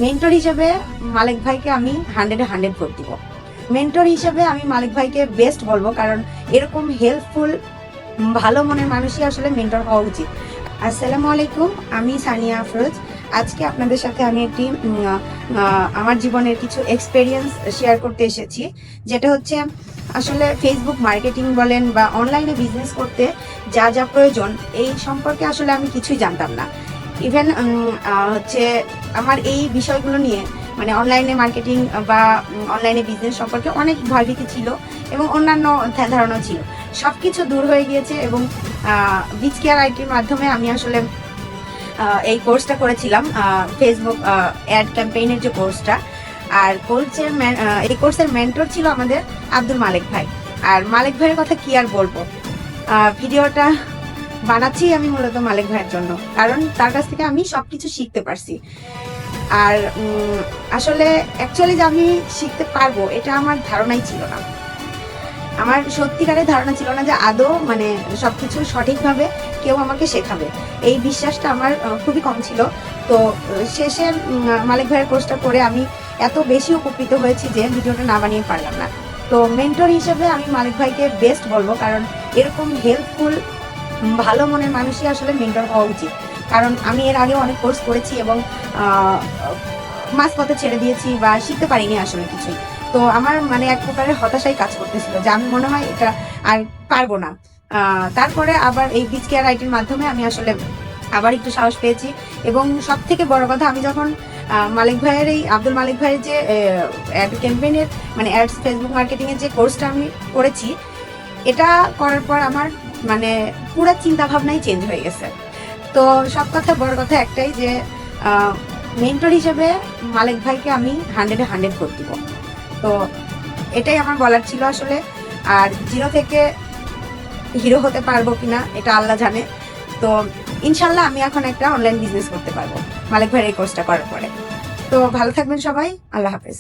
Mentor হিসেবে মালিক ভাইকে আমি 100-100 ভোট দিব। মেন্টর হিসেবে আমি মালিক ভাইকে বেস্ট বলবো, কারণ এরকম হেল্পফুল ভালো মনের মানুষই আসলে মেন্টর হওয়া উচিত। আসসালামু আলাইকুম, আমি সানিয়া আফরোজ। আজকে আপনাদের সাথে আমি একটি আমার জীবনের কিছু এক্সপেরিয়েন্স শেয়ার করতে এসেছি, যেটা হচ্ছে আসলে ফেসবুক মার্কেটিং বলেন বা অনলাইনে বিজনেস করতে যা যা প্রয়োজন এই সম্পর্কে আসলে আমি কিছুই জানতাম না। ইভেন হচ্ছে আমার এই বিষয়গুলো নিয়ে মানে অনলাইনে মার্কেটিং বা অনলাইনে বিজনেস সম্পর্কে অনেক ভয়ভীতি ছিল এবং অন্যান্য ধারণা ছিল। সব কিছু দূর হয়ে গিয়েছে এবং বিচ কেয়ার আইটির মাধ্যমে আমি আসলে এই কোর্সটা করেছিলাম, ফেসবুক অ্যাড ক্যাম্পেইনের যে কোর্সটা। আর এই কোর্সের মেন্টর ছিল আমাদের আব্দুল মালিক ভাই। আর মালিক ভাইয়ের কথা কি আর বলবো, ভিডিওটা বানাচ্ছি আমি মূলত মালিক ভাইয়ের জন্য, কারণ তার কাছ থেকে আমি সবকিছু শিখতে পারছি। আর আসলে অ্যাকচুয়ালি যে আমি শিখতে পারবো এটা আমার ধারণাই ছিল না। আমার সত্যিকারের ধারণা ছিল না যে আদৌ মানে সবকিছু সঠিকভাবে কেউ আমাকে শেখাবে। এই বিশ্বাসটা আমার খুবই কম ছিল। তো শেষে মালিক ভাইয়ের কোর্সটা করে আমি এত বেশি উপকৃত হয়েছি যে ভিডিওটা না বানিয়ে পারলাম না। তো মেন্টর হিসেবে আমি মালিক ভাইকে বেস্ট বলবো, কারণ এরকম হেল্পফুল ভালো মনের মানুষই আসলে মেন্টর হওয়া উচিত। কারণ আমি এর আগে অনেক কোর্স করেছি এবং মাঝপথে ছেড়ে দিয়েছি বা শিখতে পারিনি আসলে কিছুই। তো আমার মানে এক প্রকারের হতাশাই কাজ করতেছিল যে আমি মনে হয় এটা আর পারবো না। তারপরে আবার এই বিচ কেয়ার আইটির মাধ্যমে আমি আসলে আবার একটু সাহস পেয়েছি। এবং সব থেকে বড় কথা, আমি যখন মালিক ভাইয়ের এই আব্দুল মালিক ভাইয়ের যে অ্যাড ক্যাম্পেইনের মানে অ্যাডস ফেসবুক মার্কেটিংয়ের যে কোর্সটা আমি করেছি, এটা করার পর আমার মানে পুরো চিন্তা ভাবনাই চেঞ্জ হয়ে গেছে। তো সব কথা বড় কথা একটাই যে মেন্টর হিসেবে মালিক ভাইকে আমি 100-100 ভোট দিব। তো এটাই আমার বলার ছিল আসলে। আর জিরো থেকে হিরো হতে পারবো কিনা এটা আল্লাহ জানে। তো ইনশাল্লাহ আমি এখন একটা অনলাইন বিজনেস করতে পারবো মালিক ভাইয়ের এই কোর্সটা করার পরে। তো ভালো থাকবেন সবাই, আল্লাহ হাফেজ।